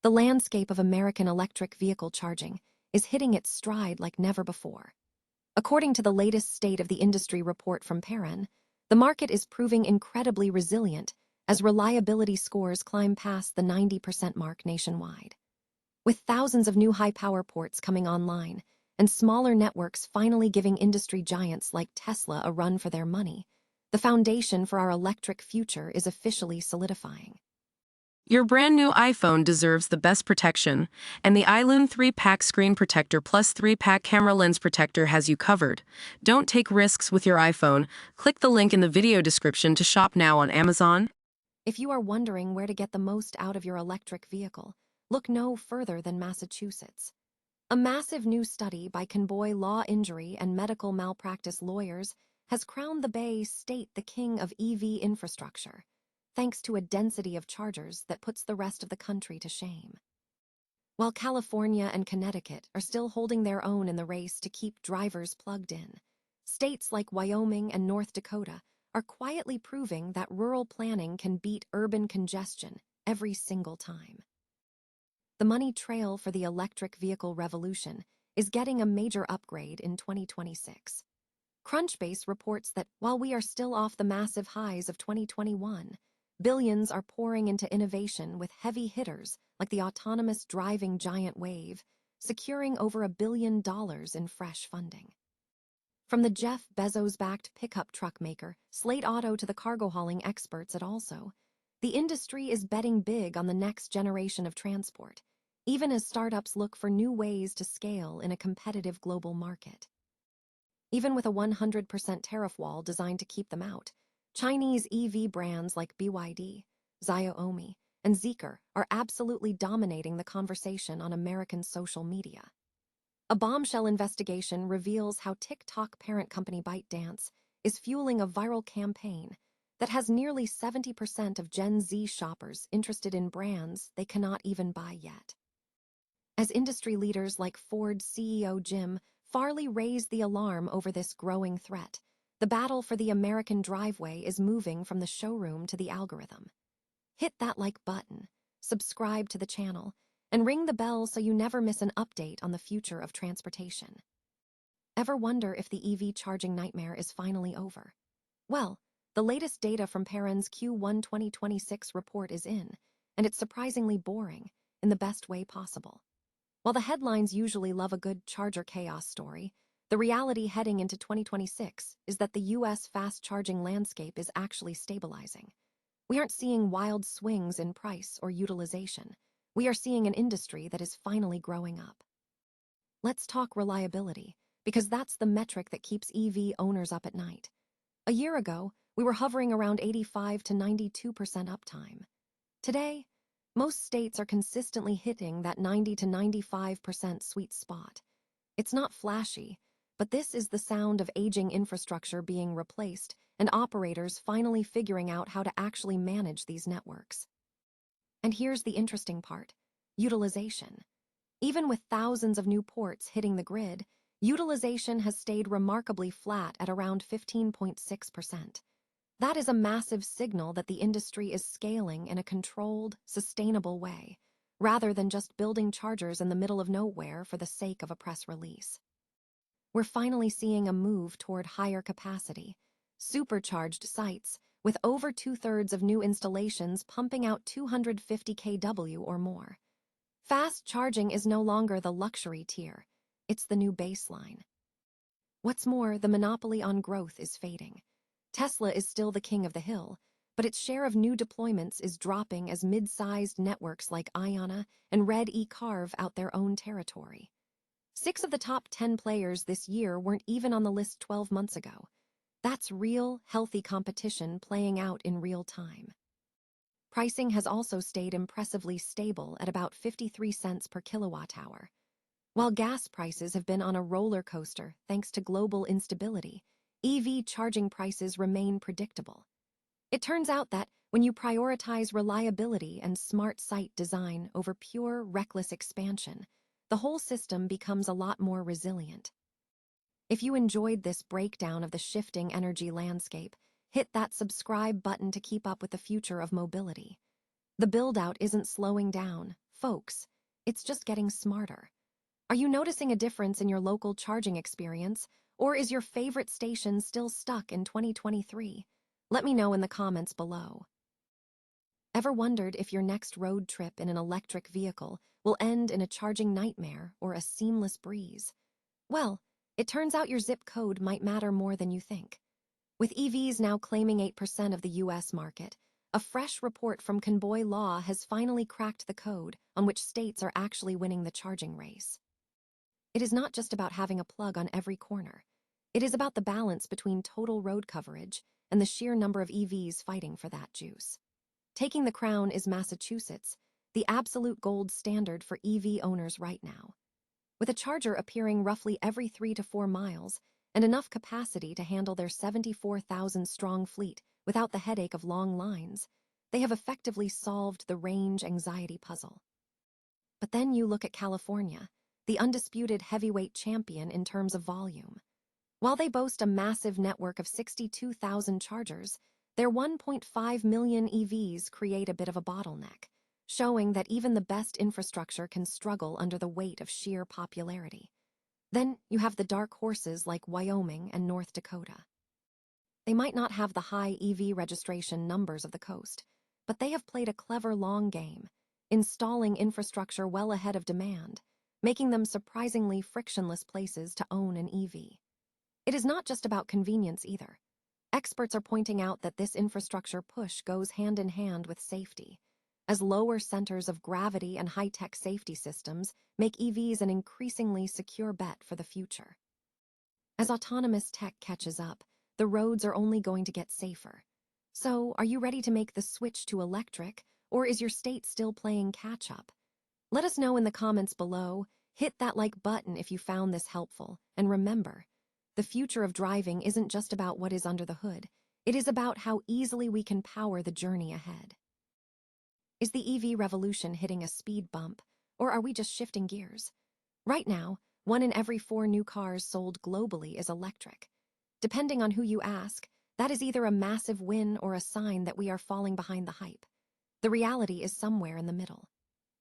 The landscape of American electric vehicle charging is hitting its stride like never before. According to the latest State of the Industry report from Perrin, the market is proving incredibly resilient as reliability scores climb past the 90% mark nationwide. With thousands of new high-power ports coming online and smaller networks finally giving industry giants like Tesla a run for their money, the foundation for our electric future is officially solidifying. Your brand new iPhone deserves the best protection, and the iLUME 3-Pack Screen Protector Plus 3-Pack Camera Lens Protector has you covered. Don't take risks with your iPhone. Click the link in the video description to shop now on Amazon. If you are wondering where to get the most out of your electric vehicle, look no further than Massachusetts. A massive new study by Convoy Law Injury and Medical Malpractice Lawyers has crowned the Bay State the king of EV infrastructure, thanks to a density of chargers that puts the rest of the country to shame. While California and Connecticut are still holding their own in the race to keep drivers plugged in, states like Wyoming and North Dakota are quietly proving that rural planning can beat urban congestion every single time. The money trail for the electric vehicle revolution is getting a major upgrade in 2026. Crunchbase reports that while we are still off the massive highs of 2021, billions are pouring into innovation with heavy hitters like the autonomous driving giant Wayve, securing over $1 billion in fresh funding. From the Jeff Bezos-backed pickup truck maker Slate Auto to the cargo hauling experts at Also, the industry is betting big on the next generation of transport, even as startups look for new ways to scale in a competitive global market. Even with a 100% tariff wall designed to keep them out, Chinese EV brands like BYD, Xiaomi, and Zeekr are absolutely dominating the conversation on American social media. A bombshell investigation reveals how TikTok parent company ByteDance is fueling a viral campaign that has nearly 70% of Gen Z shoppers interested in brands they cannot even buy yet. As industry leaders like Ford CEO Jim Farley raise the alarm over this growing threat, the battle for the American driveway is moving from the showroom to the algorithm. Hit that like button, subscribe to the channel, and ring the bell so you never miss an update on the future of transportation. Ever wonder if the EV charging nightmare is finally over? Well, the latest data from Perrin's Q1 2026 report is in, and it's surprisingly boring, in the best way possible. While the headlines usually love a good charger chaos story, the reality heading into 2026 is that the US fast charging landscape is actually stabilizing. We aren't seeing wild swings in price or utilization. We are seeing an industry that is finally growing up. Let's talk reliability, because that's the metric that keeps EV owners up at night. A year ago, we were hovering around 85 to 92% uptime. Today, most states are consistently hitting that 90 to 95% sweet spot. It's not flashy, but this is the sound of aging infrastructure being replaced and operators finally figuring out how to actually manage these networks. And here's the interesting part: utilization. Even with thousands of new ports hitting the grid, utilization has stayed remarkably flat at around 15.6%. That is a massive signal that the industry is scaling in a controlled, sustainable way, rather than just building chargers in the middle of nowhere for the sake of a press release. We're finally seeing a move toward higher capacity, supercharged sites, with over 2/3 of new installations pumping out 250 kW or more. Fast charging is no longer the luxury tier, it's the new baseline. What's more, the monopoly on growth is fading. Tesla is still the king of the hill, but its share of new deployments is dropping as mid-sized networks like Iona and Red carve out their own territory. 6 of the top 10 players this year weren't even on the list 12 months ago. That's real, healthy competition playing out in real time. Pricing has also stayed impressively stable at about 53 cents per kilowatt-hour. While gas prices have been on a roller coaster thanks to global instability, EV charging prices remain predictable. It turns out that when you prioritize reliability and smart site design over pure, reckless expansion, the whole system becomes a lot more resilient. If you enjoyed this breakdown of the shifting energy landscape, hit that subscribe button to keep up with the future of mobility. The build-out isn't slowing down, Folks, it's just getting smarter. Are you noticing a difference in your local charging experience, or is your favorite station still stuck in 2023? Let me know in the comments below. Ever wondered if your next road trip in an electric vehicle will end in a charging nightmare or a seamless breeze? Well, it turns out your zip code might matter more than you think. With EVs now claiming 8% of the US market, a fresh report from Convoy Law has finally cracked the code on which states are actually winning the charging race. It is not just about having a plug on every corner. It is about the balance between total road coverage and the sheer number of EVs fighting for that juice. Taking the crown is Massachusetts, the absolute gold standard for EV owners right now. With a charger appearing roughly every 3 to 4 miles and enough capacity to handle their 74,000-strong fleet without the headache of long lines, they have effectively solved the range anxiety puzzle. But then you look at California, the undisputed heavyweight champion in terms of volume. While they boast a massive network of 62,000 chargers, their 1.5 million EVs create a bit of a bottleneck, showing that even the best infrastructure can struggle under the weight of sheer popularity. Then you have the dark horses like Wyoming and North Dakota. They might not have the high EV registration numbers of the coast, but they have played a clever long game, installing infrastructure well ahead of demand, making them surprisingly frictionless places to own an EV. It is not just about convenience either. Experts are pointing out that this infrastructure push goes hand in hand with safety, as lower centers of gravity and high-tech safety systems make EVs an increasingly secure bet for the future. As autonomous tech catches up, the roads are only going to get safer. So, are you ready to make the switch to electric, or is your state still playing catch-up? Let us know in the comments below. Hit that like button if you found this helpful, and remember, the future of driving isn't just about what is under the hood. It is about how easily we can power the journey ahead. Is the EV revolution hitting a speed bump, or are we just shifting gears? Right now, 1 in every 4 new cars sold globally is electric. Depending on who you ask, that is either a massive win or a sign that we are falling behind the hype. The reality is somewhere in the middle.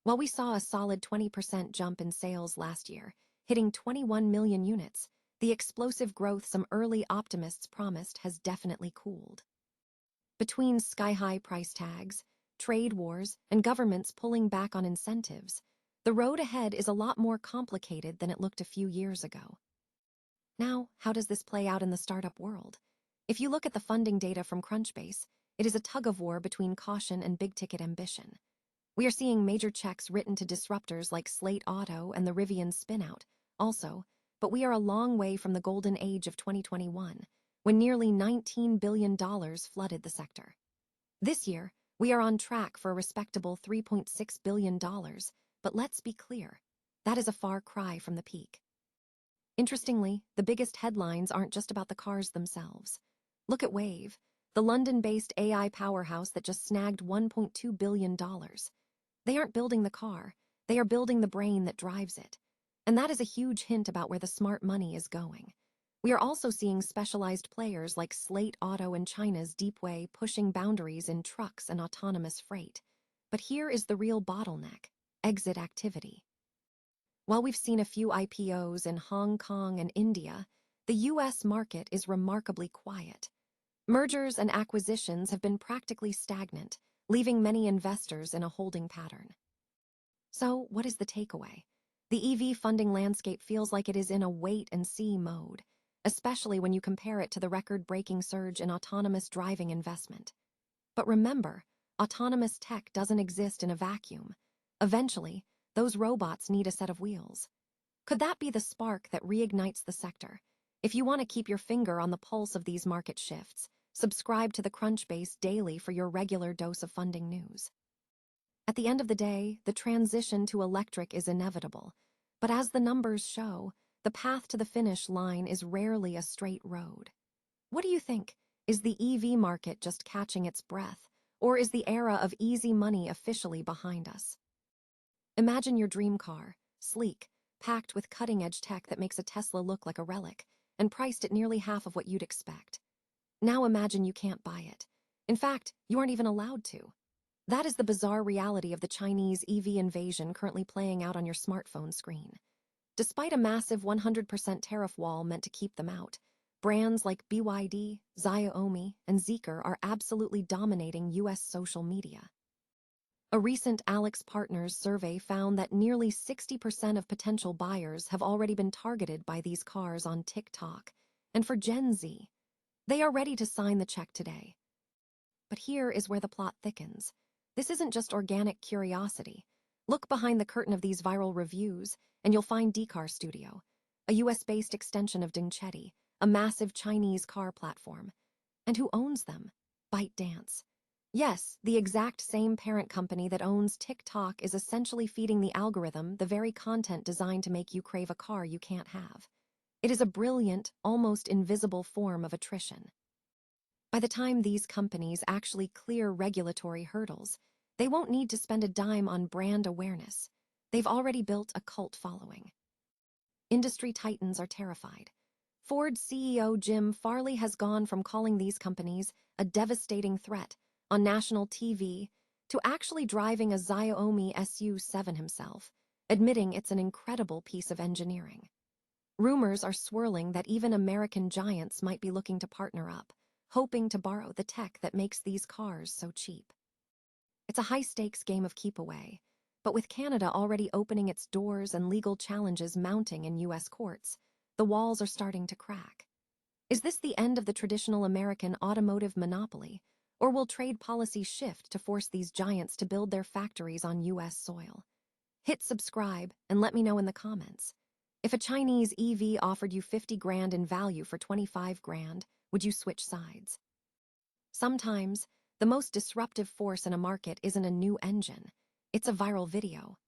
While we saw a solid 20% jump in sales last year, hitting 21 million units, the explosive growth some early optimists promised has definitely cooled. Between sky-high price tags, trade wars, and governments pulling back on incentives, the road ahead is a lot more complicated than it looked a few years ago. Now, how does this play out in the startup world? If you look at the funding data from Crunchbase, it is a tug-of-war between caution and big-ticket ambition. We are seeing major checks written to disruptors like Slate Auto and the Rivian spin-out, also, but we are a long way from the golden age of 2021, when nearly $19 billion flooded the sector. This year, we are on track for a respectable $3.6 billion, but let's be clear, that is a far cry from the peak. Interestingly, the biggest headlines aren't just about the cars themselves. Look at Wayve, the London-based AI powerhouse that just snagged $1.2 billion. They aren't building the car, they are building the brain that drives it. And that is a huge hint about where the smart money is going. We are also seeing specialized players like Slate Auto and China's Deepway pushing boundaries in trucks and autonomous freight. But here is the real bottleneck: exit activity. While we've seen a few IPOs in Hong Kong and India, the US market is remarkably quiet. Mergers and acquisitions have been practically stagnant, leaving many investors in a holding pattern. So, what is the takeaway? The EV funding landscape feels like it is in a wait-and-see mode, especially when you compare it to the record-breaking surge in autonomous driving investment. But remember, autonomous tech doesn't exist in a vacuum. Eventually, those robots need a set of wheels. Could that be the spark that reignites the sector? If you want to keep your finger on the pulse of these market shifts, subscribe to the Crunchbase daily for your regular dose of funding news. At the end of the day, the transition to electric is inevitable, but as the numbers show, the path to the finish line is rarely a straight road. What do you think? Is the EV market just catching its breath, or is the era of easy money officially behind us? Imagine your dream car, sleek, packed with cutting-edge tech that makes a Tesla look like a relic, and priced at nearly half of what you'd expect. Now imagine you can't buy it. In fact, you aren't even allowed to. That is the bizarre reality of the Chinese EV invasion currently playing out on your smartphone screen. Despite a massive 100% tariff wall meant to keep them out, brands like BYD, Xiaomi, and Zeekr are absolutely dominating US social media. A recent Alex Partners survey found that nearly 60% of potential buyers have already been targeted by these cars on TikTok. And for Gen Z, they are ready to sign the check today. But here is where the plot thickens. This isn't just organic curiosity. Look behind the curtain of these viral reviews, and you'll find Decar Studio, a US-based extension of Dingchetti, a massive Chinese car platform. And who owns them? ByteDance. Yes, the exact same parent company that owns TikTok is essentially feeding the algorithm the very content designed to make you crave a car you can't have. It is a brilliant, almost invisible form of attrition. By the time these companies actually clear regulatory hurdles, they won't need to spend a dime on brand awareness. They've already built a cult following. Industry titans are terrified. Ford CEO Jim Farley has gone from calling these companies a devastating threat on national TV to actually driving a Xiaomi SU7 himself, admitting it's an incredible piece of engineering. Rumors are swirling that even American giants might be looking to partner up, hoping to borrow the tech that makes these cars so cheap. It's a high-stakes game of keep away, but with Canada already opening its doors and legal challenges mounting in US courts, the walls are starting to crack. Is this the end of the traditional American automotive monopoly, or will trade policy shift to force these giants to build their factories on US soil? Hit subscribe and let me know in the comments. If a Chinese EV offered you 50 grand in value for 25 grand, would you switch sides? Sometimes, the most disruptive force in a market isn't a new engine, it's a viral video.